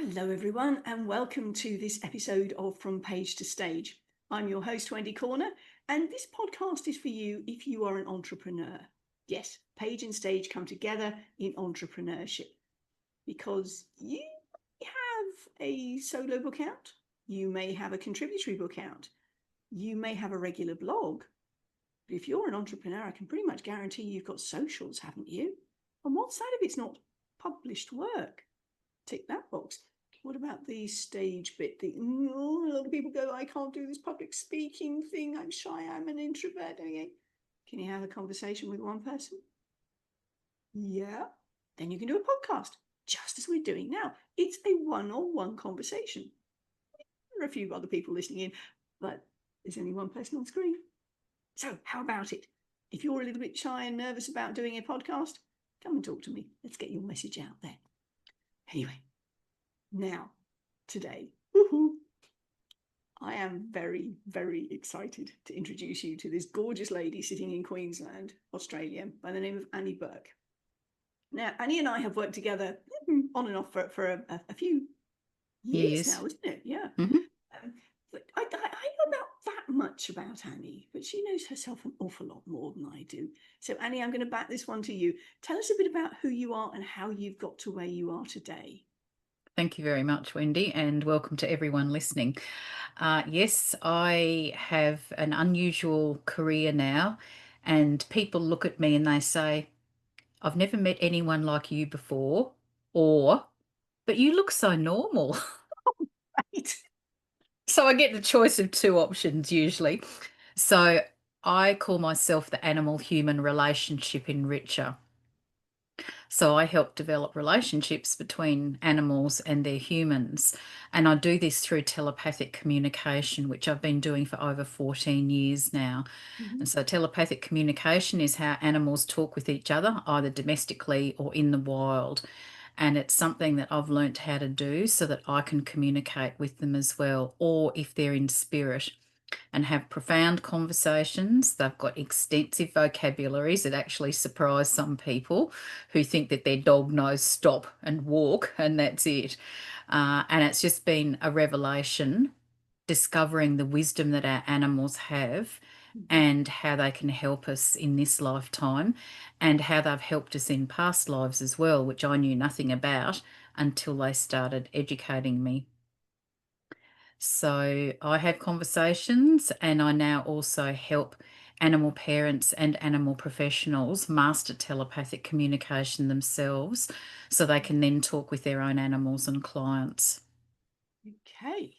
Hello everyone and welcome to this episode of From Page to Stage. I'm your host Wendy Corner and this podcast is for you if you are an entrepreneur. Yes, page and stage come together in entrepreneurship because you have a solo book out, you may have a contributory book out, you may have a regular blog, but if you're an entrepreneur I can pretty much guarantee you've got socials, haven't you? And what's that if it's not published work? Tick that box. What about the stage bit? A lot of people go, I can't do this public speaking thing. I'm shy. I'm an introvert. Okay. Can you have a conversation with one person? Yeah. Then you can do a podcast, just as we're doing now. It's a one-on-one conversation. There are a few other people listening in, but there's only one person on screen. So how about it? If you're a little bit shy and nervous about doing a podcast, come and talk to me. Let's get your message out there. Anyway. Now, today, I am very, very excited to introduce you to this gorgeous lady sitting in Queensland, Australia, by the name of Annie Bourke. Now, Annie and I have worked together on and off for a few years now, isn't it? Yeah. Mm-hmm. But I know about that much about Annie, but she knows herself an awful lot more than I do. So, Annie, I'm going to back this one to you. Tell us a bit about who you are and how you've got to where you are today. Thank you very much, Wendy, and welcome to everyone listening. Yes, I have an unusual career now, and people look at me and they say, I've never met anyone like you before, or, but you look so normal. Right. So I get the choice of two options usually. So I call myself the animal-human relationship enricher. So I help develop relationships between animals and their humans. And I do this through telepathic communication, which I've been doing for over 14 years now. Mm-hmm. And so telepathic communication is how animals talk with each other, either domestically or in the wild. And it's something that I've learnt how to do so that I can communicate with them as well, or if they're in spirit, and have profound conversations. They've got extensive vocabularies that actually surprise some people who think that their dog knows stop and walk and that's it. And it's just been a revelation discovering the wisdom that our animals have and how they can help us in this lifetime and how they've helped us in past lives as well, which I knew nothing about until they started educating me. So I have conversations and I now also help animal parents and animal professionals master telepathic communication themselves so they can then talk with their own animals and clients. Okay.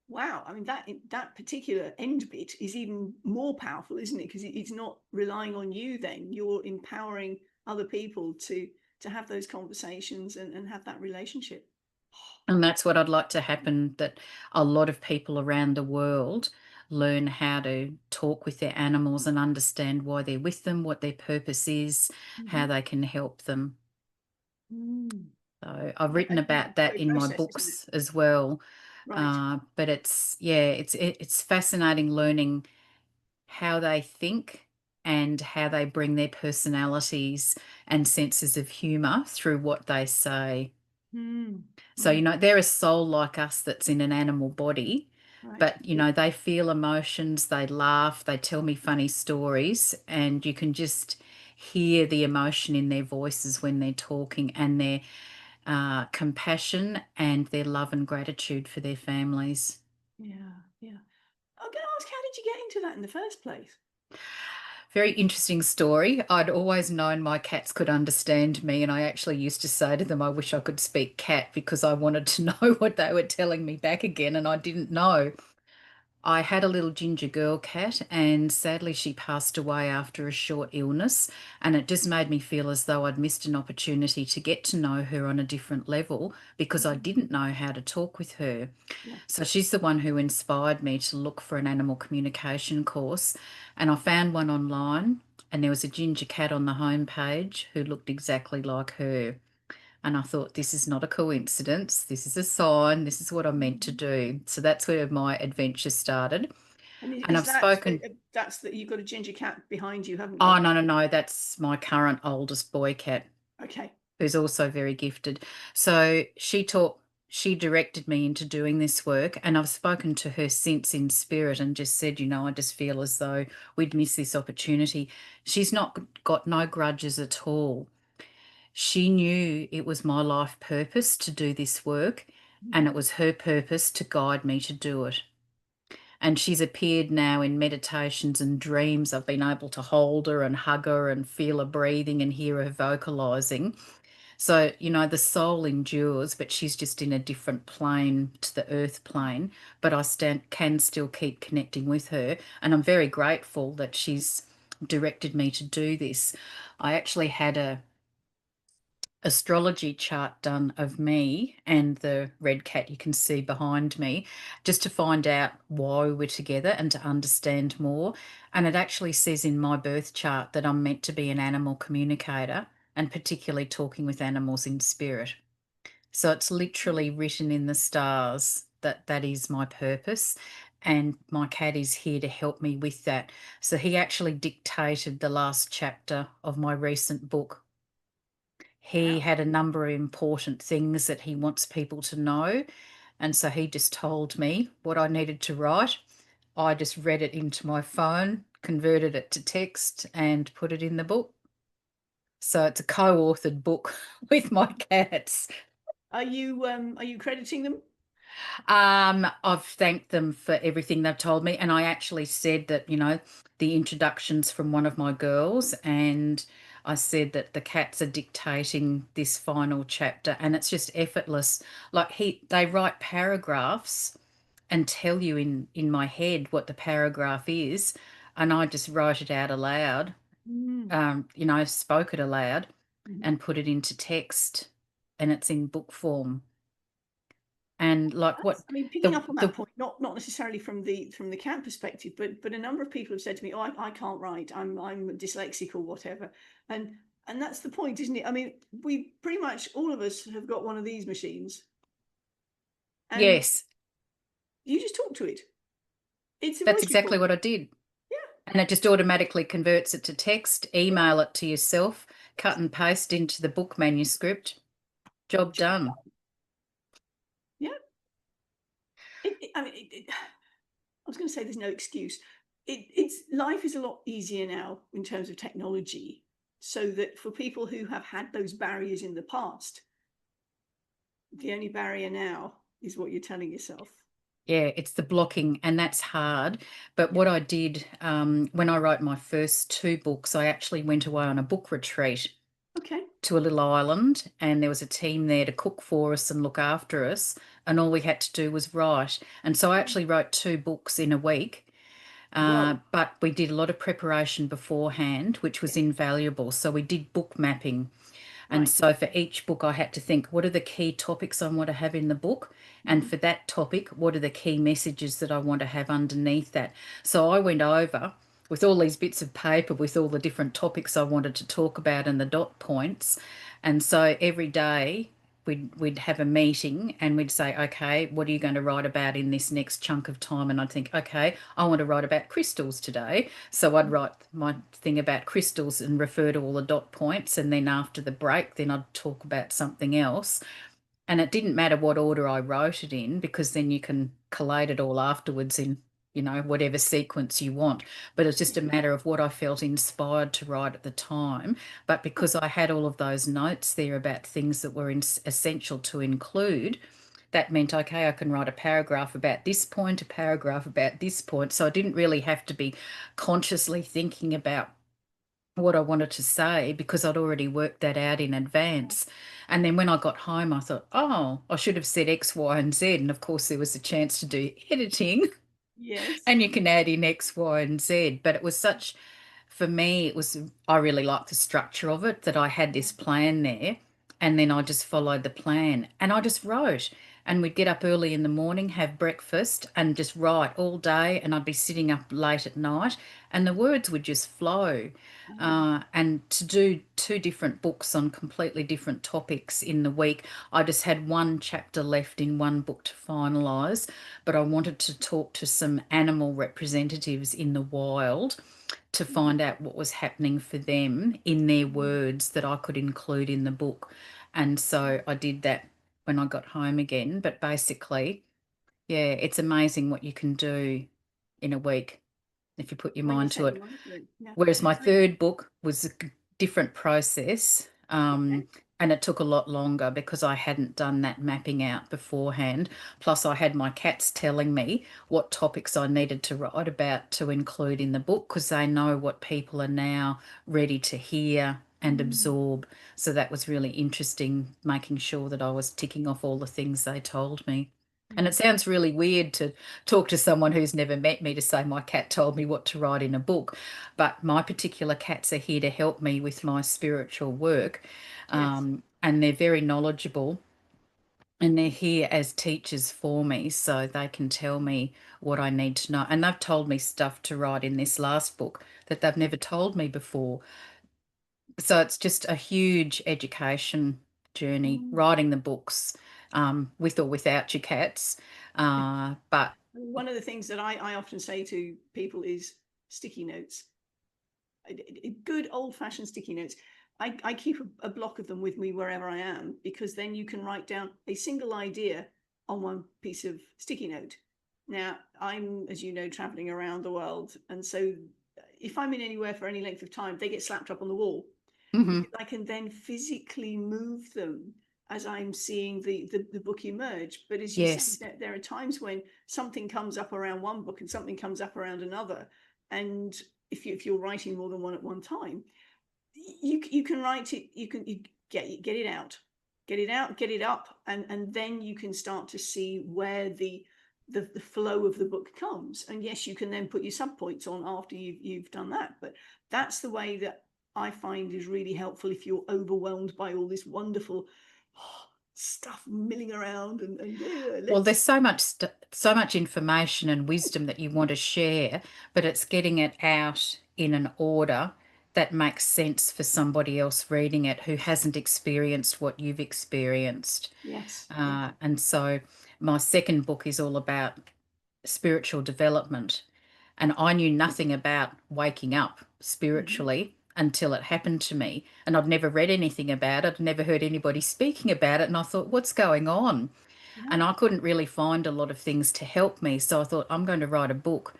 Wow. I mean, that particular end bit is even more powerful, isn't it? Because it's not relying on you then. You're empowering other people to have those conversations and have that relationship. And that's what I'd like to happen, that a lot of people around the world learn how to talk with their animals and understand why they're with them, what their purpose is, how they can help them. So I've written about that in my books as well. Right. But it's fascinating learning how they think and how they bring their personalities and senses of humour through what they say. So, they're a soul like us that's in an animal body, Right. but, they feel emotions, they laugh, they tell me funny stories, and you can just hear the emotion in their voices when they're talking and their compassion and their love and gratitude for their families. Yeah. Yeah. I'm going to ask, how did you get into that in the first place? Very interesting story. I'd always known my cats could understand me, and I actually used to say to them, I wish I could speak cat because I wanted to know what they were telling me back again, and I didn't know. I had a little ginger girl cat, and sadly, she passed away after a short illness. And it just made me feel as though I'd missed an opportunity to get to know her on a different level because I didn't know how to talk with her. Yeah. So she's the one who inspired me to look for an animal communication course. And I found one online, and there was a ginger cat on the homepage who looked exactly like her. And I thought, this is not a coincidence. This is a sign. This is what I'm meant to do. So that's where my adventure started. And And is I've that spoken. that's that you've got a ginger cat behind you, haven't you? Oh, no. That's my current oldest boy cat, Okay. who's also very gifted. So she taught she directed me into doing this work, and I've spoken to her since in spirit and just said, I just feel as though we'd miss this opportunity. She's not got no grudges at all. She knew it was my life purpose to do this work, and it was her purpose to guide me to do it. And she's appeared now in meditations and dreams. I've been able to hold her and hug her and feel her breathing and hear her vocalizing. So, the soul endures, but she's just in a different plane to the earth plane. But I can still keep connecting with her. And I'm very grateful that she's directed me to do this. I actually had a astrology chart done of me and the red cat you can see behind me, just to find out why we were together and to understand more. And it actually says in my birth chart that I'm meant to be an animal communicator, and particularly talking with animals in spirit. So it's literally written in the stars that that is my purpose. And my cat is here to help me with that. So he actually dictated the last chapter of my recent book. He Wow. had a number of important things that he wants people to know. And so he just told me what I needed to write. I just read it into my phone, converted it to text, and put it in the book. So it's a co-authored book with my cats. Are you crediting them? I've thanked them for everything they've told me, and I actually said that, the introductions from one of my girls, and I said that the cats are dictating this final chapter, and it's just effortless. Like they write paragraphs and tell you in my head what the paragraph is, and I just wrote it out aloud. Mm. Spoke it aloud Mhm. and put it into text, and it's in book form. And like That's, what I mean, picking the up on that the point, not necessarily from the cat perspective, but a number of people have said to me, "Oh, I can't write. I'm dyslexic or whatever," and and that's the point, isn't it? I mean, we pretty much all of us have got one of these machines, and Yes, you just talk to it. It's a that's voice exactly what recorder. I did. Yeah, And it just automatically converts it to text, yeah, email it to yourself, cut and paste into the book manuscript. Job done. yeah. I mean, I was going to say there's no excuse. It's life is a lot easier now in terms of technology, so that for people who have had those barriers in the past, the only barrier now is what you're telling yourself. Yeah, it's the blocking, and that's hard. But Yeah. what I did when I wrote my first two books, I actually went away on a book retreat Okay. to a little island, and there was a team there to cook for us and look after us, and all we had to do was write. And so I actually wrote two books in a week. Whoa. But we did a lot of preparation beforehand, which was Yes. invaluable. So we did book mapping. And Right. so for each book, I had to think, what are the key topics I want to have in the book? And Mhm. for that topic, what are the key messages that I want to have underneath that? So I went over with all these bits of paper with all the different topics I wanted to talk about and the dot points. And so every day we'd have a meeting and we'd say, okay, what are you going to write about in this next chunk of time? And I'd think, okay, I want to write about crystals today. So I'd write my thing about crystals and refer to all the dot points. And then after the break, then I'd talk about something else. And it didn't matter what order I wrote it in, because then you can collate it all afterwards in, whatever sequence you want. But it's just a matter of what I felt inspired to write at the time. But because I had all of those notes there about things that were essential to include, that meant, okay, I can write a paragraph about this point, a paragraph about this point. So I didn't really have to be consciously thinking about what I wanted to say, because I'd already worked that out in advance. And then when I got home, I thought, oh, I should have said X, Y, and Z. And of course, there was a chance to do editing Yes. and you can add in X, Y, and Z. But it was such, for me, I really liked the structure of it, that I had this plan there. And then I just followed the plan and I just wrote. And we'd get up early in the morning, have breakfast, and just write all day. And I'd be sitting up late at night, and the words would just flow. And to do two different books on completely different topics in the week, I just had one chapter left in one book to finalise, but I wanted to talk to some animal representatives in the wild to find out what was happening for them in their words that I could include in the book. And so I did that. when I got home again. But basically, yeah, it's amazing what you can do in a week if you put your When you mind to set it. your mind to it. Yeah. Whereas my I, third book was a different process, okay. and it took a lot longer because I hadn't done that mapping out beforehand. Plus, I had my cats telling me what topics I needed to write about to include in the book because they know what people are now ready to hear and Mm, absorb. So that was really interesting, making sure that I was ticking off all the things they told me. And yeah. it sounds really weird to talk to someone who's never met me to say my cat told me what to write in a book, but my particular cats are here to help me with my spiritual work. Yes. And they're very knowledgeable and they're here as teachers for me so they can tell me what I need to know. And they've told me stuff to write in this last book that they've never told me before. So it's just a huge education journey, Mm. writing the books, with or without your cats. But One of the things that I often say to people is sticky notes. Good old-fashioned sticky notes. I keep a block of them with me wherever I am, because then you can write down a single idea on one piece of sticky note. Now, I'm, as you know, traveling around the world, and so if I'm in anywhere for any length of time, they get slapped up on the wall, mhm, because I can then physically move them as I'm seeing the book emerge. But as you say, yes, there are times when something comes up around one book and something comes up around another. And if you're writing more than one at one time, you can write it, you get it out, get it up, and then you can start to see where the flow of the book comes. And yes, you can then put your subpoints on after you've done that. But that's the way that I find is really helpful if you're overwhelmed by all this wonderful stuff milling around, and well, let's. there's so much information and wisdom that you want to share, but it's getting it out in an order that makes sense for somebody else reading it who hasn't experienced what you've experienced. Yes, yes. And so my second book is all about spiritual development. And I knew nothing about waking up Mm-hmm. spiritually until it happened to me. And I'd never read anything about it, never heard anybody speaking about it. And I thought, what's going on? Yeah, And I couldn't really find a lot of things to help me. So I thought, I'm going to write a book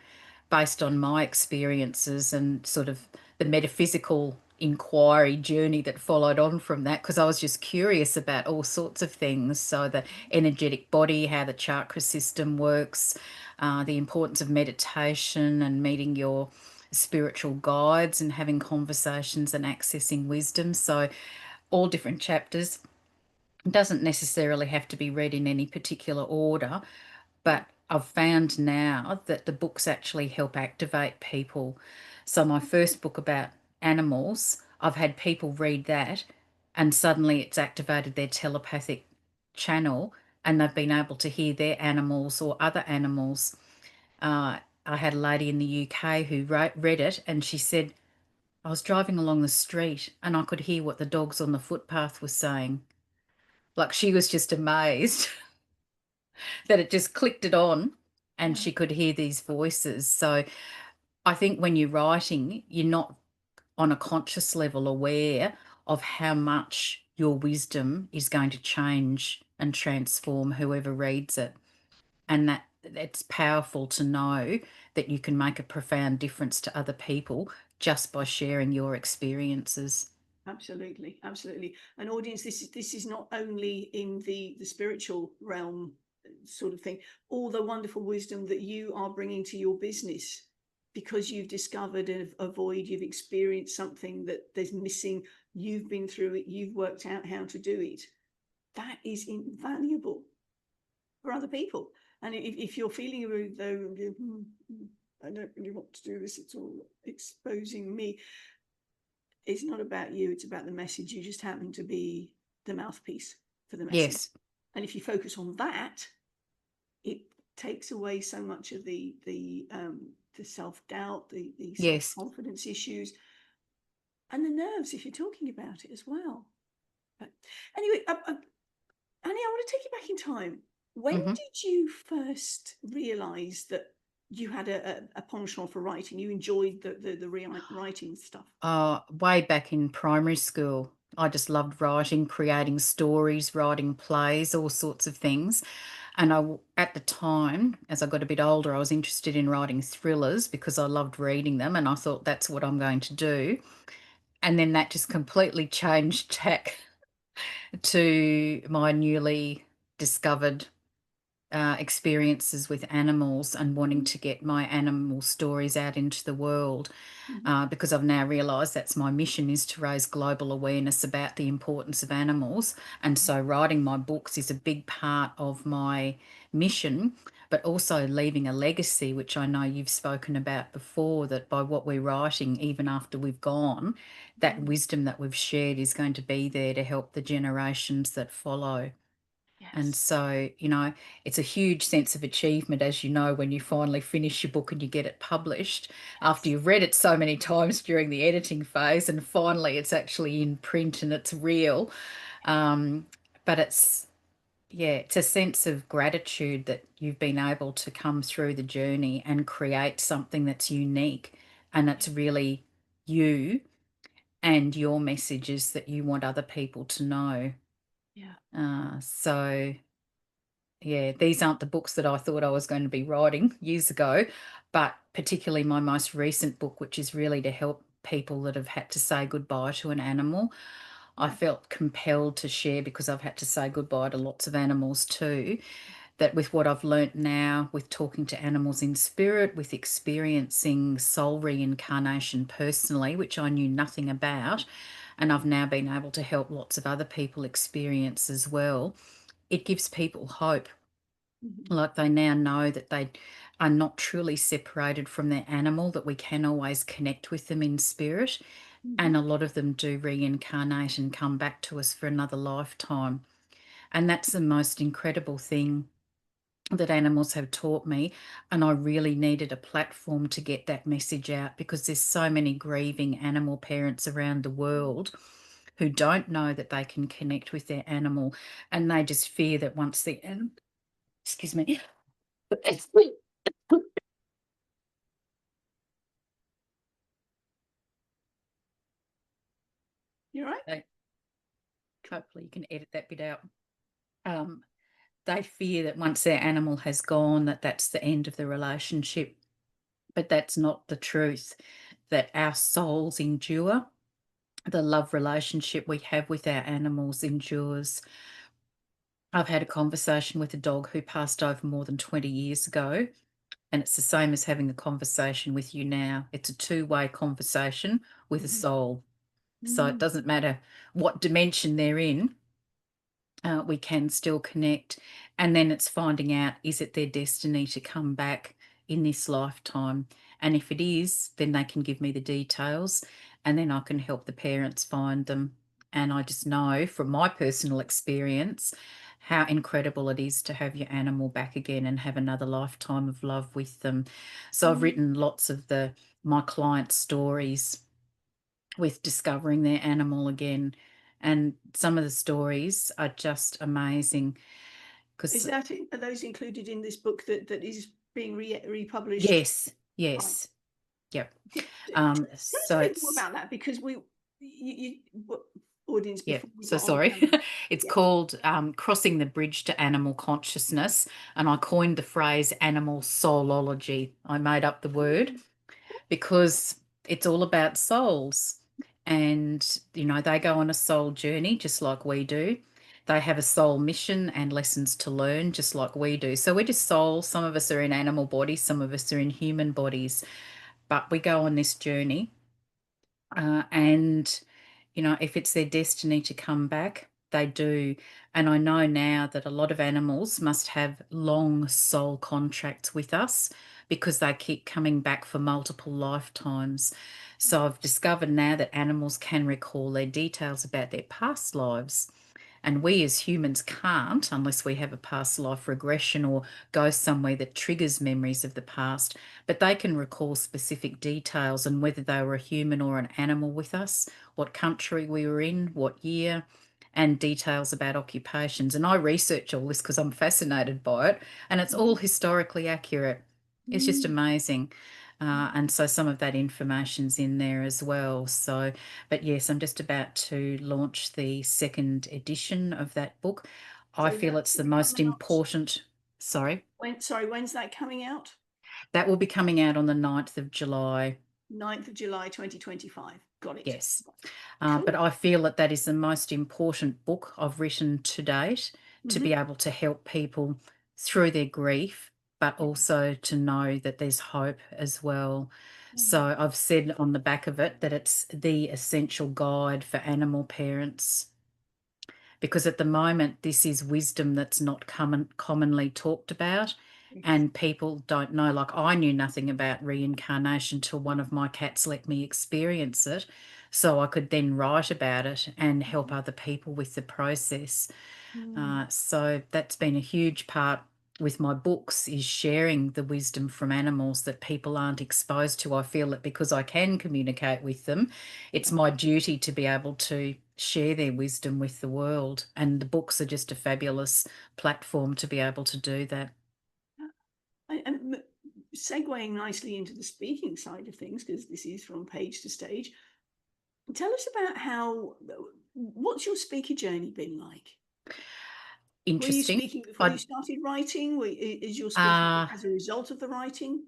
based on my experiences and sort of the metaphysical inquiry journey that followed on from that, because I was just curious about all sorts of things. So, the energetic body, how the chakra system works, the importance of meditation and meeting your spiritual guides and having conversations and accessing wisdom. So, all different chapters. It doesn't necessarily have to be read in any particular order, yeah. but I've found now that the books actually help activate people. So, my first book about animals, I've had people read that and suddenly it's activated their telepathic channel and they've been able to hear their animals or other animals. I had a lady in the UK who read it and she said, I was driving along the street and I could hear what the dogs on the footpath were saying. Like she was just amazed that it just clicked it on and Yeah. she could hear these voices. So I think when you're writing, you're not on a conscious level aware of how much your wisdom is going to change and transform whoever reads it. And that it's powerful to know that you can make a profound difference to other people just by sharing your experiences. Absolutely, absolutely. An audience, this is not only in the spiritual realm, sort of thing, all the wonderful wisdom that you are bringing to your business because you've discovered a void, you've experienced something that there's missing, you've been through it, you've worked out how to do it. That is invaluable for other people. And if you're feeling though, I don't really want to do this, it's all exposing me, it's not about you, it's about the message. You just happen to be the mouthpiece for the message. Yes, And if you focus on that, it takes away so much of the self-doubt, the yes. self-confidence issues, and the nerves if you're talking about it as well. But anyway, Annie, I want to take you back in time. When Hmm. did you first realize that you had a penchant for writing? You enjoyed the writing stuff. Way back in primary school. I just loved writing, creating stories, writing plays, all sorts of things. And at the time, as I got a bit older, I was interested in writing thrillers because I loved reading them, and I thought that's what I'm going to do. And then that just completely changed tack to my newly discovered experiences with animals and wanting to get my animal stories out into the world, because I've now realised that's my mission, is to raise global awareness about the importance of animals. And so writing my books is a big part of my mission, but also leaving a legacy, which I know you've spoken about before, that by what we're writing, even after we've gone, that wisdom that we've shared is going to be there to help the generations that follow. And Yes. so, it's a huge sense of achievement, as you know, when you finally finish your book and you get it published after Yes. you've read it so many times during the editing phase, and finally it's actually in print and it's real. Um, but it's a sense of gratitude that you've been able to come through the journey and create something that's unique and it's really you and your messages that you want other people to know. Yeah. So yeah, these aren't the books that I thought I was going to be writing years ago, but particularly my most recent book, which is really to help people that have had to say goodbye to an animal. I Yeah. felt compelled to share, because I've had to say goodbye to lots of animals too, that with what I've learnt now, with talking to animals in spirit, with experiencing soul reincarnation personally, which I knew nothing about, and I've now been able to help lots of other people experience as well, it gives people hope. Mhm. Like they now know that they are not truly separated from their animal, that we can always connect with them in spirit. Mhm. And a lot of them do reincarnate and come back to us for another lifetime. And that's the most incredible thing that animals have taught me. And I really needed a platform to get that message out, because there's so many grieving animal parents around the world who don't know that they can connect with their animal, and they just fear that once the excuse me. You're right. They, hopefully you can edit that bit out. Um, they fear that once their animal has gone, that that's the end of the relationship. But that's not the truth, that our souls endure. The love relationship we have with our animals endures. I've had a conversation with a dog who passed over more than 20 years ago, and it's the same as having a conversation with you now. It's a two-way conversation with a Mhm. soul. So it Mm. doesn't matter what dimension they're in, we can still connect. And then it's finding out, is it their destiny to come back in this lifetime? And if it is, then they can give me the details, and then I can help the parents find them. And I just know from my personal experience how incredible it is to have your animal back again and have another lifetime of love with them. So I've Mm. written lots of my clients' stories with discovering their animal again. And some of the stories are just amazing Is because, that are those included in this book that is being republished? yes, Right. yes, yep. Tell us So a bit more it's, about that, because audience, yeah, before we so go on. sorry. It's Yeah. called Crossing the Bridge to Animal Consciousness. And I coined the phrase animal soulology. I made up the word because it's all about souls. And, they go on a soul journey just like we do. They have a soul mission and lessons to learn just like we do. So we're just souls. Some of us are in animal bodies, some of us are in human bodies, but we go on this journey. And, if it's their destiny to come back, they do. And I know now that a lot of animals must have long soul contracts with us because they keep coming back for multiple lifetimes. So I've discovered now that animals can recall their details about their past lives. And we as humans can't unless we have a past life regression or go somewhere that triggers memories of the past. But they can recall specific details and whether they were a human or an animal with us, what country we were in, what year, and details about occupations. And I research all this because I'm fascinated by it, and it's all historically accurate. It's just Mm. amazing. And so some of that information's in there as well. So, but yes, I'm just about to launch the second edition of that book. I So feel that it's the should most come out. important. Sorry, When's that coming out? that will be coming out on the 9th of July. 9th of July 2025. Got it. Yes. But Cool. I feel that that is the most important book I've written to date to be Hmm. able to help people through their grief, but Yeah. also to know that there's hope as well. Mm. So I've said on the back of it that it's the essential guide for animal parents, because at the moment this is wisdom that's not commonly talked about, Yes. and people don't know. Like, I knew nothing about reincarnation till one of my cats let me experience it, so I could then write about it and help other people with the process. Mm. So that's been a huge part with my books, is sharing the wisdom from animals that people aren't exposed to. I feel that because I can communicate with them, it's Yeah. my duty to be able to share their wisdom with the world. And the books are just a fabulous platform to be able to do that. And segueing nicely into the speaking side of things, because this is from page to stage, tell us about what's your speaker journey been like? Were you Interesting. speaking before you I started writing? Is your speaking uh, as a result of the writing?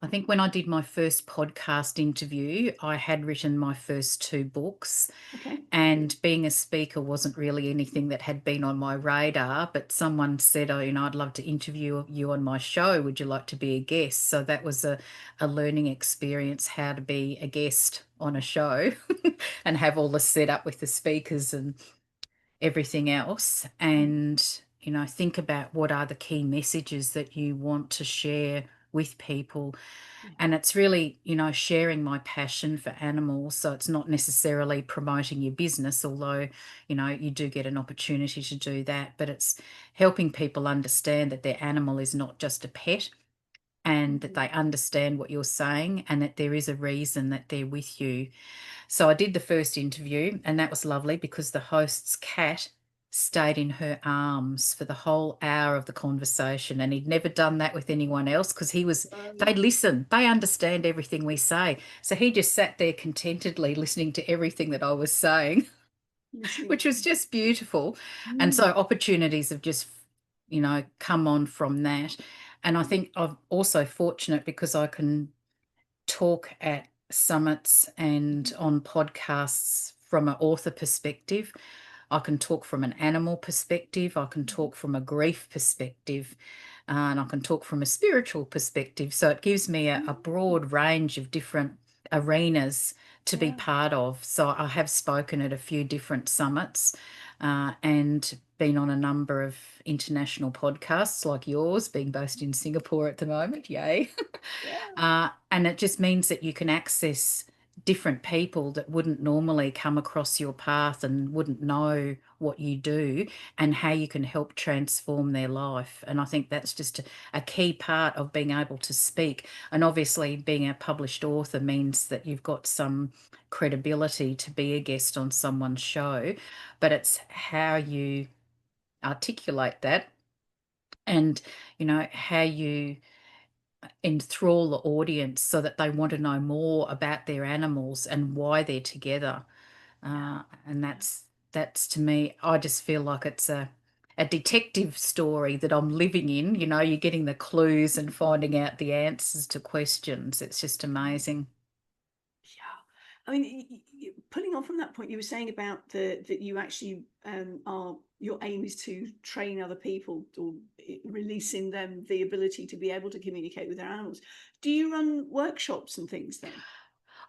I think when I did my first podcast interview, I had written my first two books. Okay. And being a speaker wasn't really anything that had been on my radar, but someone said, "Oh, I'd love to interview you on my show. Would you like to be a guest?" So that was a learning experience, how to be a guest on a show and have all the setup with the speakers and everything else. And, think about what are the key messages that you want to share with people. Yeah. And it's really, sharing my passion for animals. So it's not necessarily promoting your business, although, you do get an opportunity to do that, but it's helping people understand that their animal is not just a pet, and that Mhm. they understand what you're saying and that there is a reason that they're with you. So I did the first interview, and that was lovely because the host's cat stayed in her arms for the whole hour of the conversation, and he'd never done that with anyone else because they listen, they understand everything we say. So he just sat there contentedly listening to everything that I was saying, Listening which to. was just beautiful. And Mm. so opportunities have just, come on from that. And I think I'm also fortunate because I can talk at summits and on podcasts from an author perspective. I can talk from an animal perspective. I can talk from a grief perspective. And I can talk from a spiritual perspective. So it gives me a broad range of different arenas to be Yeah. part of. So I have spoken at a few different summits and been on a number of international podcasts like yours, being based in Singapore at the moment. Yay. Yeah. And it just means that you can access different people that wouldn't normally come across your path and wouldn't know what you do and how you can help transform their life. And I think that's just a key part of being able to speak. And obviously, being a published author means that you've got some credibility to be a guest on someone's show, but it's how you articulate that, and how you enthrall the audience so that they want to know more about their animals and why they're together. And Yeah. that's to me, I just feel like it's a detective story that I'm living in. You're getting the clues and finding out the answers to questions. It's just amazing. Yeah, I mean, pulling on from that point, you were saying about that you actually are your aim is to train other people or releasing them the ability to be able to communicate with their animals. Do you run workshops and things then?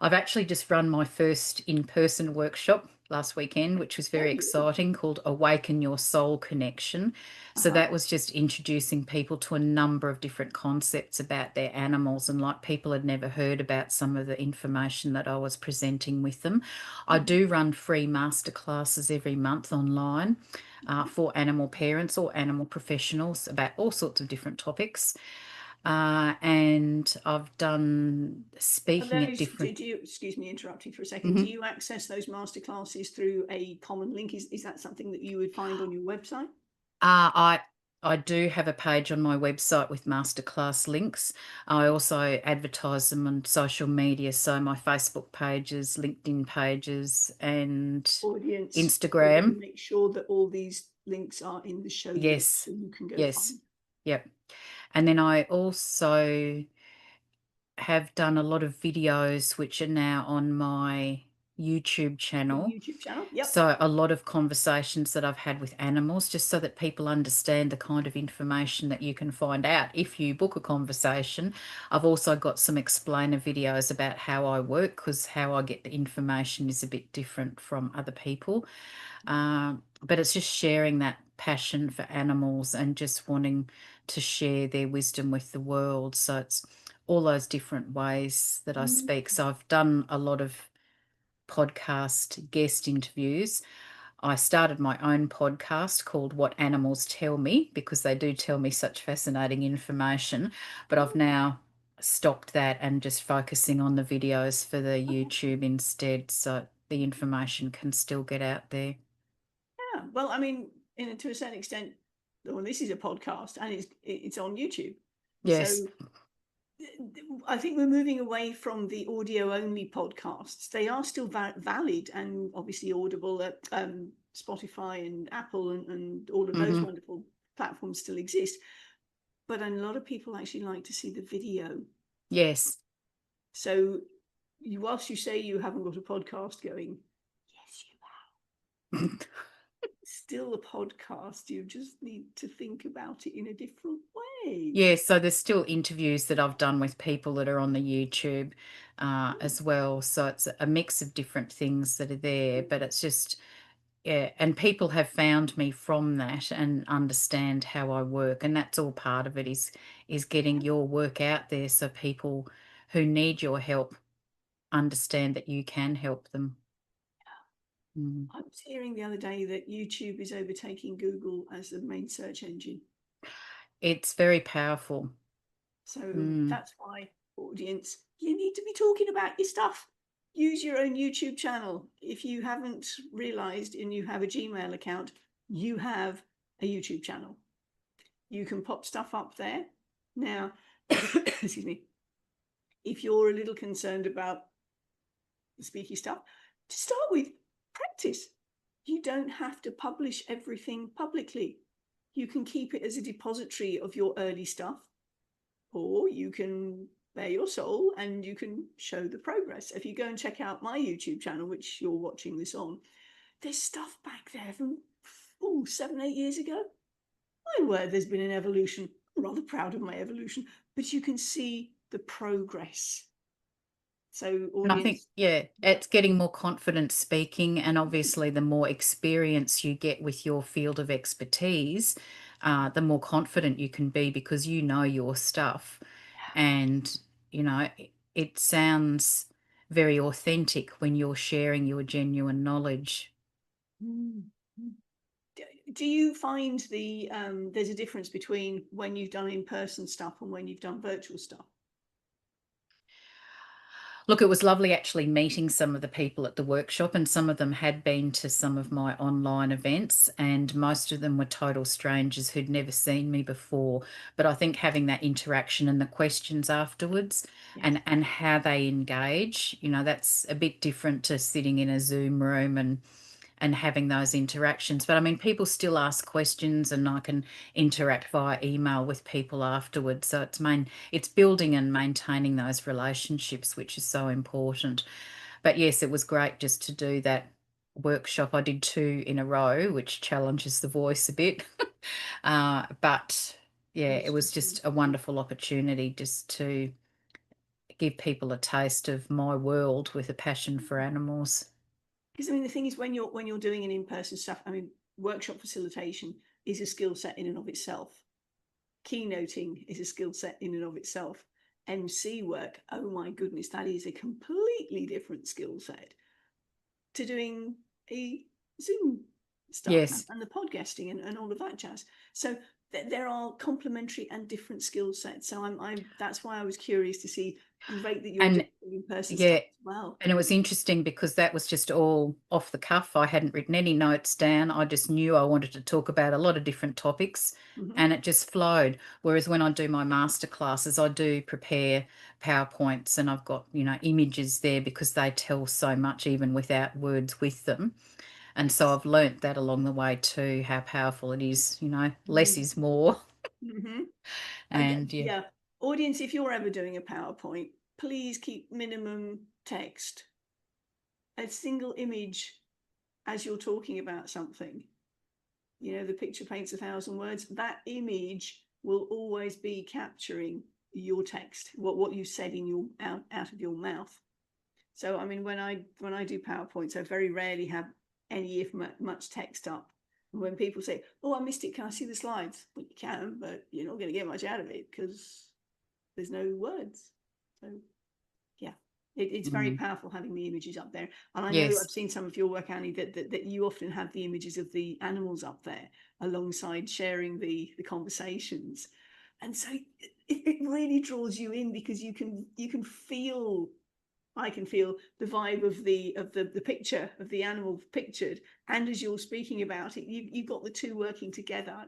I've actually just run my first in-person workshop last weekend, which was Oh, very good. exciting, called Awaken Your Soul Connection. So Uh-huh. that was just introducing people to a number of different concepts about their animals, and like people had never heard about some of the information that I was presenting with them. I Mm. do run free masterclasses every month online for animal parents or animal professionals about all sorts of different topics. And I've done Are speaking at those, different. do you, excuse me interrupting for a second, do Mhm. you access those masterclasses through a common link? Is that something that you would find on your website? I I do have a page on my website with masterclass links. I also advertise them on social media, so my Facebook pages, LinkedIn pages, and Audience, we're going to Instagram. make sure that all these links are in the show notes Yes, so you can go yes, find. yep. And then I also have done a lot of videos which are now on my YouTube Your channel. YouTube channel. Yep. So a lot of conversations that I've had with animals, just so that people understand the kind of information that you can find out if you book a conversation. I've also got some explainer videos about how I work, because how I get the information is a bit different from other people. But it's just sharing that passion for animals and just wanting to share their wisdom with the world. So it's all those different ways that I Mm. speak. So I've done a lot of podcast guest interviews. I started my own podcast called What Animals Tell Me, because they do tell me such fascinating information. But I've now stopped that and just focusing on the videos for the YouTube instead, so the information can still get out there. Yeah. Well, I mean, to a certain extent, well, this is a podcast and it's on YouTube. Yes. So I think we're moving away from the audio only podcasts. They are still valid and obviously audible at Spotify and Apple and all of those Hmm. wonderful platforms still exist. But a lot of people actually like to see the video. Yes. So whilst you say you haven't got a podcast going, yes, you have. Still a podcast. You just need to think about it in a different way. Yeah, so there's still interviews that I've done with people that are on the YouTube as well. So it's a mix of different things that are there, but it's just, yeah, and people have found me from that and understand how I work, and that's all part of it, is getting your work out there so people who need your help understand that you can help them. Mm. I was hearing the other day that YouTube is overtaking Google as the main search engine. It's very powerful. So Mm. that's why, audience, you need to be talking about your stuff. Use your own YouTube channel. If you haven't realized and you have a Gmail account, you have a YouTube channel. You can pop stuff up there. Now, excuse me, if you're a little concerned about the speaky stuff, to start with, practice. You don't have to publish everything publicly. You can keep it as a depository of your early stuff, or you can bare your soul and you can show the progress. If you go and check out my YouTube channel, which you're watching this on, there's stuff back there from 7, 8 years ago. My word, there's been an evolution. I'm rather proud of my evolution, but you can see the progress. So, And I think, audience, yeah, it's getting more confident speaking. And obviously, the more experience you get with your field of expertise, the more confident you can be, because you know your stuff. And, it sounds very authentic when you're sharing your genuine knowledge. do you find there's a difference between when you've done in-person stuff and when you've done virtual stuff? Look, it was lovely actually meeting some of the people at the workshop, and some of them had been to some of my online events, and most of them were total strangers who'd never seen me before. But I think having that interaction and the questions afterwards, Yes. and how they engage, that's a bit different to sitting in a Zoom room and having those interactions. But I mean, people still ask questions, and I can interact via email with people afterwards. So it's building and maintaining those relationships, which is so important. But yes, it was great just to do that workshop. I did 2 in a row, which challenges the voice a bit. But yeah, it was just a wonderful opportunity just to give people a taste of my world with a passion for animals. Because I mean, the thing is, when you're doing an in-person stuff, I mean, workshop facilitation is a skill set in and of itself. Keynoting is a skill set in and of itself. MC work, oh my goodness, that is a completely different skill set to doing a Zoom stuff Yes. and the podcasting and all of that jazz. So there are complementary and different skill sets. So I'm that's why I was curious to see Great that you're doing And it in person yeah, stuff as well. and it was interesting because that was just all off the cuff. I hadn't written any notes down. I just knew I wanted to talk about a lot of different topics, Hmm. and it just flowed. Whereas when I do my masterclasses, I do prepare PowerPoints, and I've got, images there because they tell so much even without words with them. And so Yes. I've learnt that along the way too, how powerful it is, less is more. Mm-hmm. And yeah. Yeah. Audience, if you're ever doing a PowerPoint, please keep minimum text, a single image as you're talking about something. The picture paints 1,000 words. That image will always be capturing your text, what you said in your out of your mouth. So I mean, when I do PowerPoints, I very rarely have any, if much, text up. And when people say, "Oh, I missed it. Can I see the slides?" Well, you can, but you're not going to get much out of it because there's no words. So yeah, it's very Mm. powerful having the images up there. And I know Yes. I've seen some of your work, Annie, that you often have the images of the animals up there alongside sharing the conversations. And so it really draws you in because you can feel, I can feel the vibe of the picture of the animal pictured, and as you're speaking about it, you've got the two working together.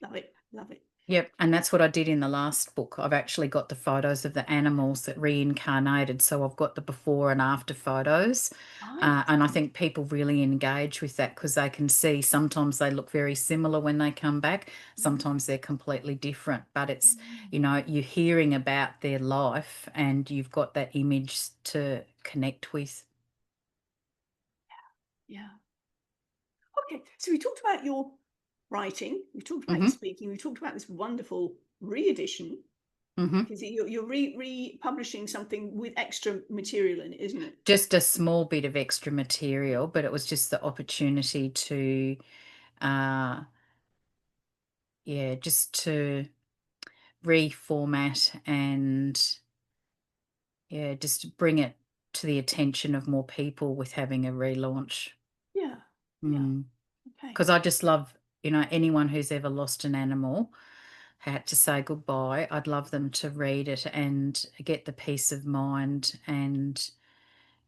Love it, love it. Yep, and that's what I did in the last book. I've actually got the photos of the animals that reincarnated, so I've got the before and after photos. Right. And I think people really engage with that because they can see sometimes they look very similar when they come back, sometimes they're completely different. But it's, you're hearing about their life and you've got that image to connect with. Yeah. Okay, so we talked about your writing, we talked about your Hmm. speaking, we talked about this wonderful re-edition, Hmm. because you're republishing something with extra material in it, isn't it? Just a small bit of extra material, but it was just the opportunity to, uh, yeah, just to reformat and, yeah, just bring it to the attention of more people with having a relaunch. Yeah, yeah. Mm. Okay. 'Cause I just love, anyone who's ever lost an animal, had to say goodbye, I'd love them to read it and get the peace of mind and,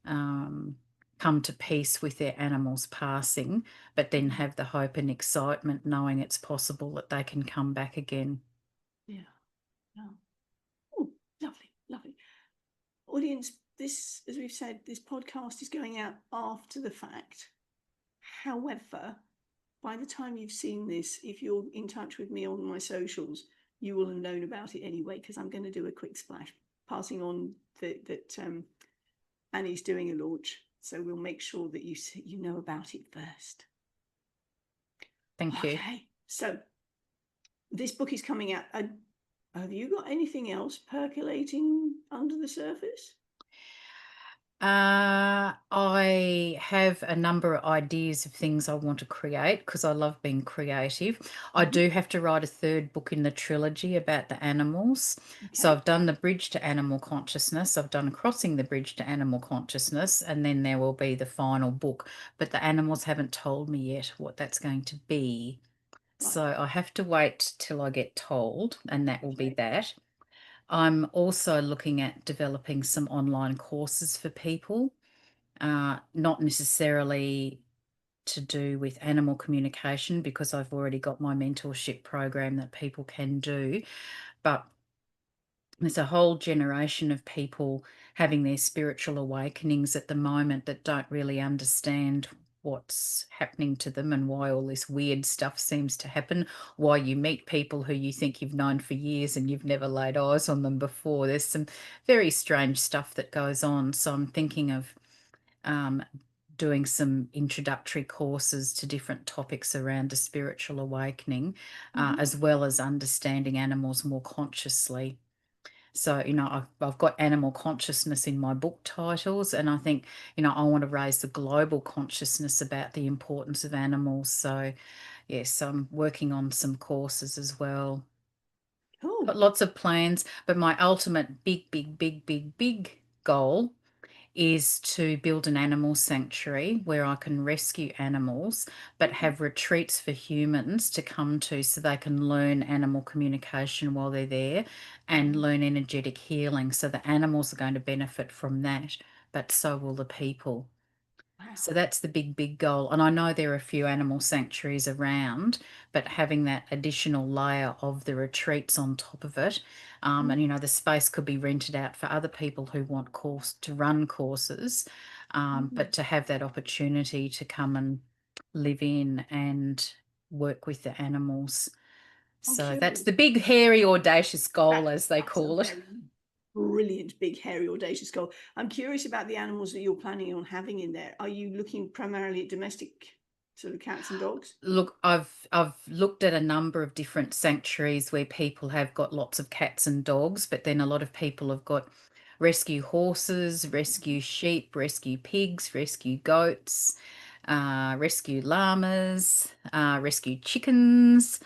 um, come to peace with their animals passing, but then have the hope and excitement knowing it's possible that they can come back again. Yeah, yeah. Oh, lovely, lovely. Audience, this, as we've said, this podcast is going out after the fact. However, by the time you've seen this, if you're in touch with me on my socials, you will have known about it anyway, because I'm going to do a quick splash, passing on that Annie's doing a launch. So we'll make sure that you know about it first. Thank you. Okay, so this book is coming out. Have you got anything else percolating under the surface? I have a number of ideas of things I want to create because I love being creative. I Mm-hmm. do have to write a third book in the trilogy about the animals. So Okay. I've done the bridge to animal consciousness, I've done crossing the bridge to animal consciousness, and then there will be the final book. But the animals haven't told me yet what that's going to be. Right. So I have to wait till I get told, and that will be Okay. that. I'm also looking at developing some online courses for people, not necessarily to do with animal communication because I've already got my mentorship program that people can do, but there's a whole generation of people having their spiritual awakenings at the moment that don't really understand what's happening to them and why all this weird stuff seems to happen, why you meet people who you think you've known for years and you've never laid eyes on them before. There's some very strange stuff that goes on. So I'm thinking of, um, doing some introductory courses to different topics around a spiritual awakening, Mm-hmm. as well as understanding animals more consciously. So, I've got animal consciousness in my book titles, and I think, I want to raise the global consciousness about the importance of animals. So, yes, I'm working on some courses as well. Cool. Got lots of plans, but my ultimate big, big, big, big, big goal is to build an animal sanctuary where I can rescue animals, but Okay. have retreats for humans to come to so they can learn animal communication while they're there and Wow. learn energetic healing. So the animals are going to benefit from that, but so will the people. Wow. So that's the big, big goal. And I know there are a few animal sanctuaries around, but having that additional layer of the retreats on top of it, and the space could be rented out for other people who want course to run courses, Mm-hmm. but to have that opportunity to come and live in and work with the animals. I'm So that's curious. the big, hairy, audacious goal, as they That's a call it. very brilliant, big, hairy, audacious goal. I'm curious about the animals that you're planning on having in there. Are you looking primarily at domestic sort of cats and dogs? Look, I've looked at a number of different sanctuaries where people have got lots of cats and dogs, but then a lot of people have got rescue horses, rescue sheep, rescue pigs, rescue goats, rescue llamas, rescue chickens,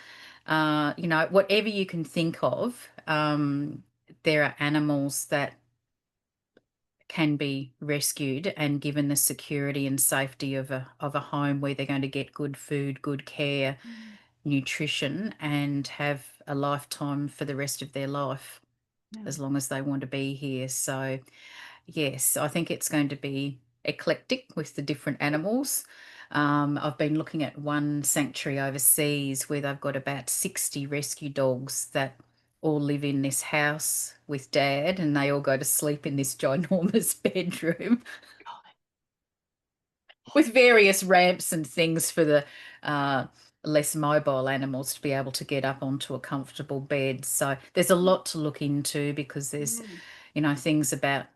whatever you can think of. There are animals that can be rescued and given the security and safety of a home where they're going to get good food, good care, Mm. nutrition, and have a lifetime for the rest of their life No. as long as they want to be here. So yes, I think it's going to be eclectic with the different animals. I've been looking at one sanctuary overseas where they've got about 60 rescue dogs that all live in this house with dad, and they all go to sleep in this ginormous bedroom God. with various ramps and things for the uh, less mobile animals to be able to get up onto a comfortable bed. So there's a lot to look into because there's, Mm. things about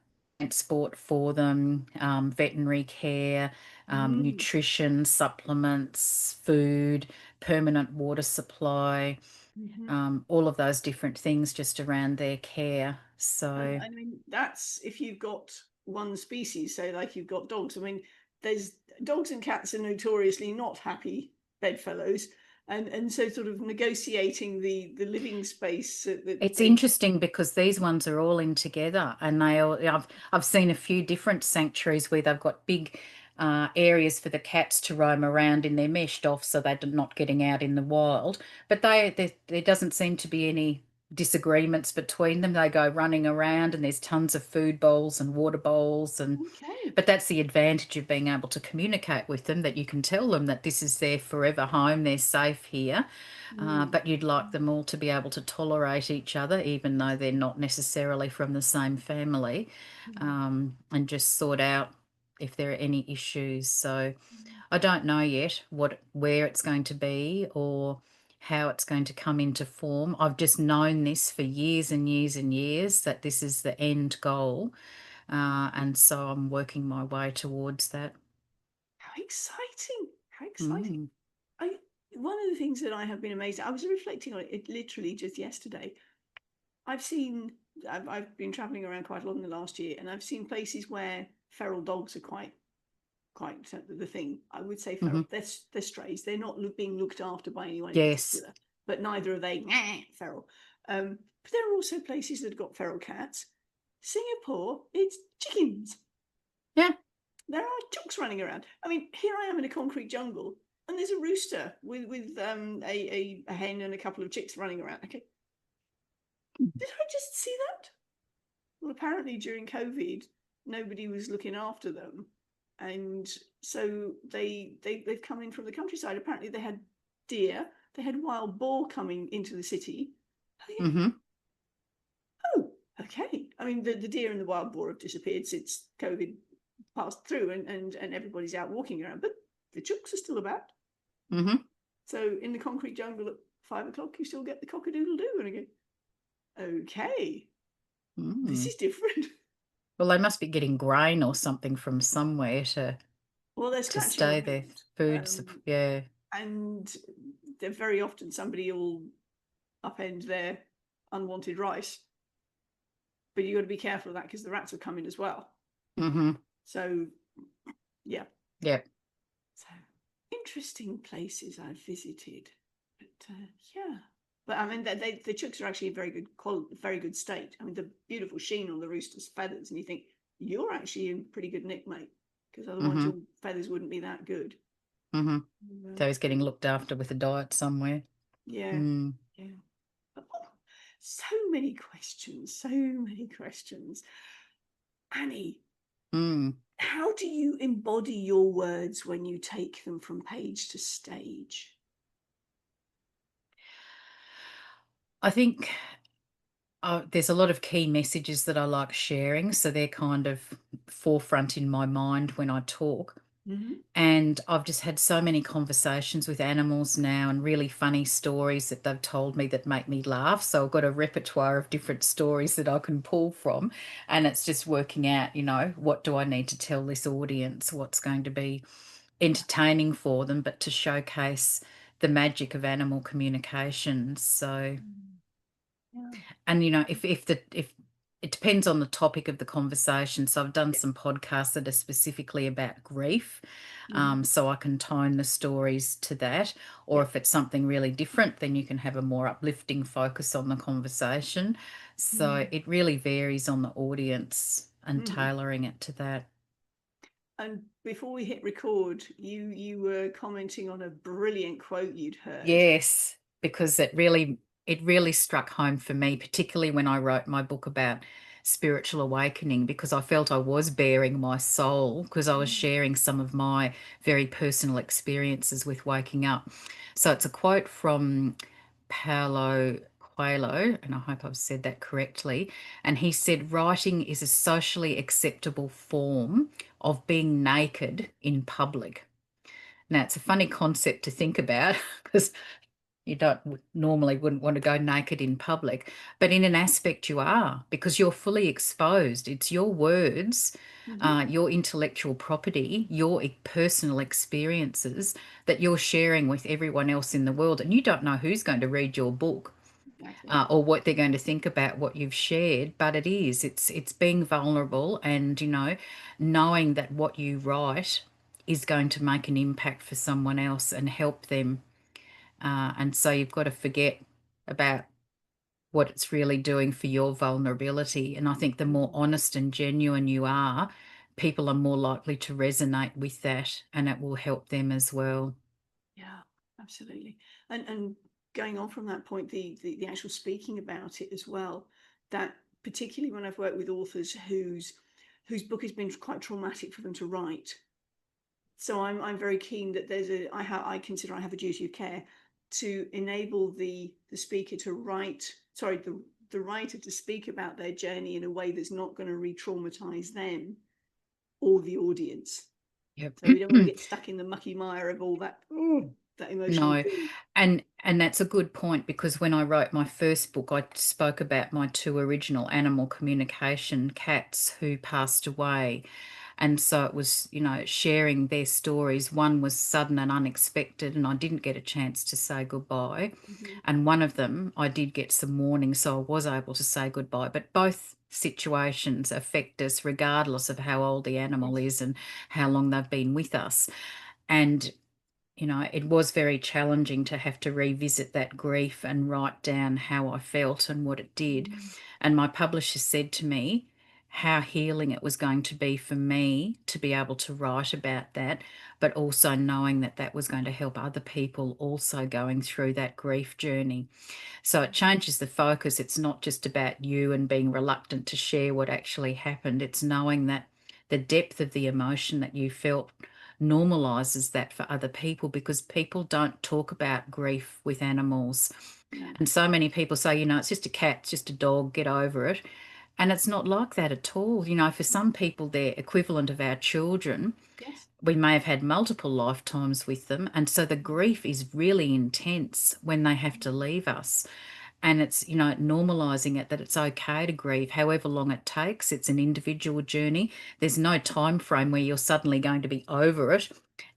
transport for them, veterinary care, Mm. nutrition, supplements, food, permanent water supply, Mm-hmm. all of those different things just around their care. And So I mean, that's if you've got one species, so like you've got dogs. I mean, there's dogs and cats are notoriously not happy bedfellows, and so sort of negotiating the living space so that it's they. interesting because these ones are all in together, and they all. I've seen a few different sanctuaries where they've got big areas for the cats to roam around in. They're meshed off so they're not getting out in the wild. But there doesn't seem to be any disagreements between them. They go running around, and there's tons of food bowls and water bowls, and Okay. but that's the advantage of being able to communicate with them, that you can tell them that this is their forever home, they're safe here. Mm. But you'd like them all to be able to tolerate each other, even though they're not necessarily from the same family, Mm. and just sort out if there are any issues. So Mm. I don't know yet where it's going to be or how it's going to come into form. I've just known this for years and years and years that this is the end goal, and so I'm working my way towards that. How exciting! How exciting! Mm. I One of the things that I have been amazed at, I was reflecting on it literally just yesterday. I've seen, I've been traveling around quite a lot in the last year, and I've seen places where feral dogs are quite the thing. I would say Hmm. feral. They're strays. They're not being looked after by anyone in Yes. particular, but neither are they feral. But there are also places that have got feral cats. Singapore, it's chickens. Yeah. There are chooks running around. I mean, here I am in a concrete jungle, and there's a rooster with a hen and a couple of chicks running around. Okay, did I just see that? Well, apparently during COVID, nobody was looking after them, and so they've come in from the countryside. Apparently, they had deer, they had wild boar coming into the city. Oh yeah. Hmm. Oh, okay. I mean, the deer and the wild boar have disappeared since COVID passed through, and everybody's out walking around, but the chooks are still about. Hmm. So in the concrete jungle at 5 o'clock, you still get the cock-a-doodle doo, and I go, okay, this Mm. is different. Well, they must be getting grain or something from somewhere Well, they're to scratching stay there. around, Food, yeah. and they're very often somebody will upend their unwanted rice, but you got to be careful of that because the rats will come in as well. Hmm. So yeah, Yep. so interesting places I've visited, but yeah. But I mean, the chooks are actually in very good quality, very good state. I mean, the beautiful sheen on the rooster's feathers, and you think you're actually in pretty good nick, mate, because otherwise Mm-hmm. your feathers wouldn't be that good. Mm-hmm. Uh, So he's getting looked after with a diet somewhere. yeah, Mm. yeah. Oh, so many questions, so many questions. Annie, Mm. how do you embody your words when you take them from page to stage? I think there's a lot of key messages that I like sharing, so they're kind of forefront in my mind when I talk. Mm-hmm. And I've just had so many conversations with animals now and really funny stories that they've told me that make me laugh. So I've got a repertoire of different stories that I can pull from. And it's just working out, what do I need to tell this audience? What's going to be Yeah. entertaining for them, but to showcase the magic of animal communication. So, Mm. Yeah. and if it depends on the topic of the conversation. So I've done Yeah. some podcasts that are specifically about grief, Mm-hmm. so I can tone the stories to that. Or Yeah. if it's something really different, then you can have a more uplifting focus on the conversation. So Mm. it really varies on the audience and Mm. tailoring it to that. And before we hit record, you were commenting on a brilliant quote you'd heard. Yes, because it really struck home for me, particularly when I wrote my book about spiritual awakening, because I felt I was bearing my soul because I was Mm. sharing some of my very personal experiences with waking up. So it's a quote from Paulo Coelho, and I hope I've said that correctly. And he said, writing is a socially acceptable form of being naked in public. Now, it's a funny concept to think about because you don't normally wouldn't want to go naked in public, but in an aspect you are because you're fully exposed. It's your words, Mm-hmm. your intellectual property, your personal experiences that you're sharing with everyone else in the world, and you don't know who's going to read your book. Exactly. Or what they're going to think about what you've shared, but it's being vulnerable and knowing that what you write is going to make an impact for someone else and help them, and so you've got to forget about what it's really doing for your vulnerability. And I think the more Mm. honest and genuine you are, people are more likely to resonate with that and it will help them as well. Yeah, absolutely. And going on from that point, the actual speaking about it as well, that particularly when I've worked with authors whose book has been quite traumatic for them to write. So I'm very keen that I consider I have a duty of care to enable the speaker to write, sorry, the writer to speak about their journey in a way that's not going to re-traumatize them or the audience. Yep. So we don't want to get stuck in the mucky mire of all that, that emotional No. goo. And that's a good point because when I wrote my first book, I spoke about my two original animal communication cats who passed away. And so it was, sharing their stories. One was sudden and unexpected, and I didn't get a chance to say goodbye. Mm-hmm. And one of them, I did get some warning, so I was able to say goodbye. But both situations affect us regardless of how old the animal Yes. is and how long they've been with us. And it was very challenging to have to revisit that grief and write down how I felt and what it did. Mm. And my publisher said to me how healing it was going to be for me to be able to write about that, but also knowing that that was going to help other people also going through that grief journey. So it changes the focus. It's not just about you and being reluctant to share what actually happened. It's knowing that the depth of the emotion that you felt normalizes that for other people because people don't talk about grief with animals. No. And so many people say, it's just a cat, it's just a dog, get over it. And it's not like that at all. For some people, they're equivalent of our children. Yes. We may have had multiple lifetimes with them. And so the grief is really intense when they have to leave us. And it's, normalizing it that it's okay to grieve however long it takes. It's an individual journey. There's no time frame where you're suddenly going to be over it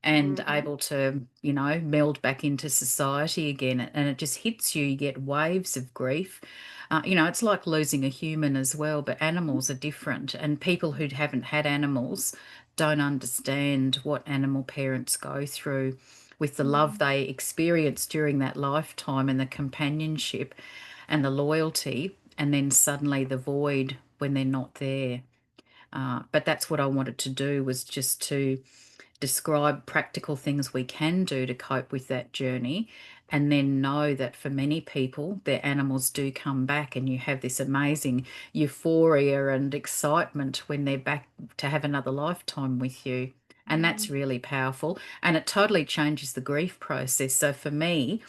and Mm-hmm. able to, meld back into society again. And it just hits you. You get waves of grief. It's like losing a human as well, but animals are different. And people who haven't had animals don't understand what animal parents go through with the love Mm-hmm. they experience during that lifetime and the companionship and the loyalty, and then suddenly the void when they're not there. But that's what I wanted to do, was just to describe practical things we can do to cope with that journey, and then know that for many people, their animals do come back, and you have this amazing euphoria and excitement when they're back to have another lifetime with you. And that's really powerful. And it totally changes the grief process. So for me,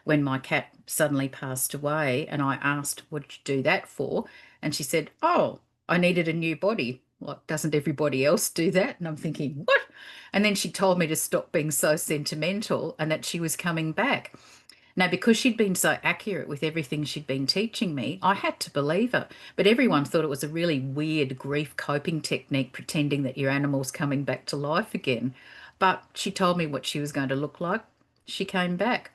when my cat suddenly passed away and I asked, what did you do that for? And she said, oh, I needed a new body. Like, doesn't everybody else do that? And I'm thinking, what? And then she told me to stop being so sentimental and that she was coming back. Now, because she'd been so accurate with everything she'd been teaching me, I had to believe her. But everyone thought it was a really weird grief coping technique, pretending that your animal's coming back to life again. But she told me what she was going to look like. She came back.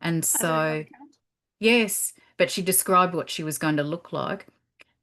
And As another so, cat. yes, but she described what she was going to look like.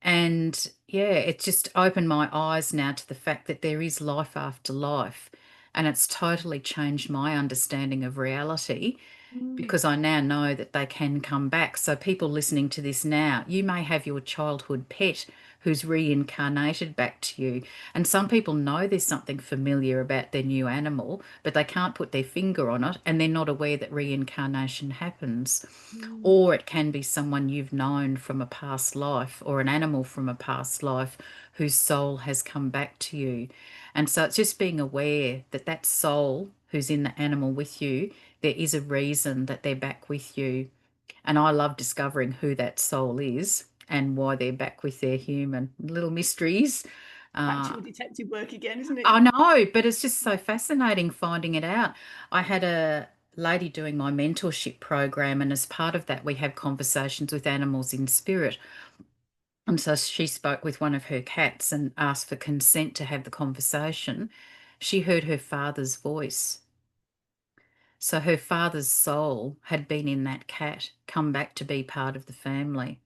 And yeah, it just opened my eyes now to the fact that there is life after life. And it's totally changed my understanding of reality, Mm. because I now know that they can come back. So, people listening to this now, you may have your childhood pet who's reincarnated back to you. And some people know there's something familiar about their new animal, but they can't put their finger on it, and they're not aware that reincarnation happens. Mm. Or it can be someone you've known from a past life, or an animal from a past life whose soul has come back to you. And so it's just being aware that that soul who's in the animal with you, there is a reason that they're back with you. And I love discovering who that soul is and why they're back with their human. Little mysteries. Back to Uh, your detective work again, isn't it? I know, but it's just so fascinating finding it out. I had a lady doing my mentorship program, and as part of that, we have conversations with animals in spirit. And so she spoke with one of her cats and asked for consent to have the conversation. She heard her father's voice. So her father's soul had been in that cat, come back to be part of the family.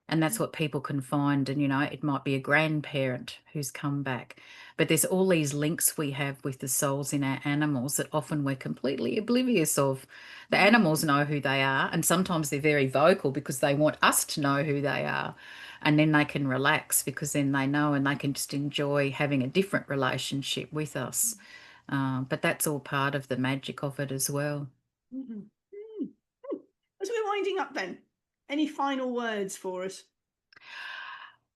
And that's what people can find. And, it might be a grandparent who's come back. But there's all these links we have with the souls in our animals that often we're completely oblivious of. The animals know who they are, and sometimes they're very vocal because they want us to know who they are. And then they can relax because then they know, and they can just enjoy having a different relationship with us. But that's all part of the magic of it as well. Mm. Mm. As we're winding up then, any final words for us?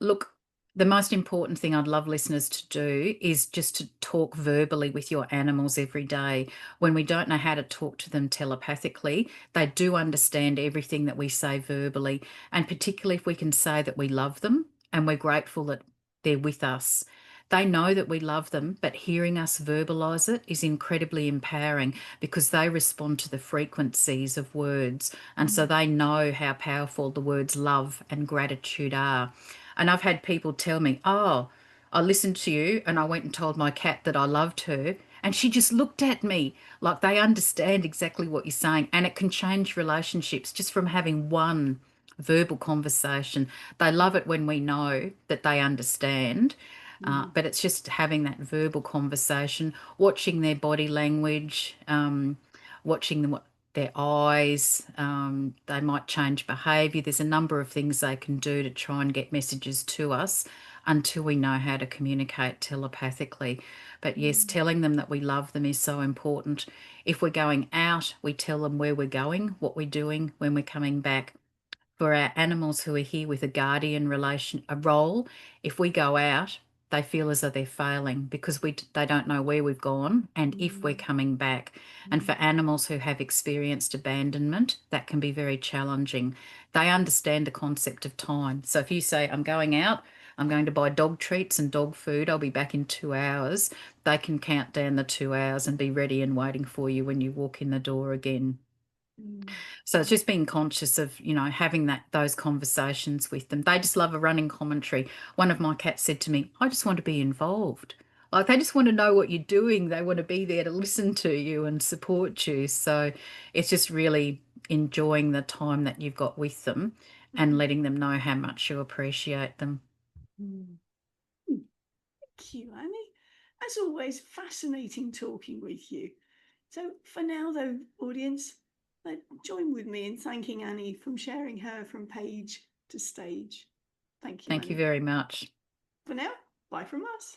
Look, the most important thing I'd love listeners to do is just to talk verbally with your animals every day. When we don't know how to talk to them telepathically, they do understand everything that we say verbally. And particularly if we can say that we love them and we're grateful that they're with us. They know that we love them, but hearing us verbalize it is incredibly empowering, because they respond to the frequencies of words. And so they know how powerful the words love and gratitude are. And I've had people tell me, oh, I listened to you and I went and told my cat that I loved her. And she just looked at me like they understand exactly what you're saying. And it can change relationships just from having one verbal conversation. They love it when we know that they understand. But it's just having that verbal conversation, watching their body language, watching them, their eyes. They might change behaviour. There's a number of things they can do to try and get messages to us until we know how to communicate telepathically. But yes, telling them that we love them is so important. If we're going out, we tell them where we're going, what we're doing, when we're coming back. For our animals who are here with a guardian relation, a role, if we go out, they feel as though they're failing because they don't know where we've gone and if we're coming back. And for animals who have experienced abandonment, that can be very challenging. They understand the concept of time. So if you say, I'm going out, I'm going to buy dog treats and dog food, I'll be back in 2 hours, they can count down the 2 hours and be ready and waiting for you when you walk in the door again. So it's just being conscious of, having those conversations with them. They just love a running commentary. One of my cats said to me, I just want to be involved. Like, they just want to know what you're doing. They want to be there to listen to you and support you. So it's just really enjoying the time that you've got with them and letting them know how much you appreciate them. Thank you, Annie. As always, fascinating talking with you. So for now, though, audience, join with me in thanking Annie for sharing her from page to stage. Thank you, Thank you Annie. very much. For now, Bye from us.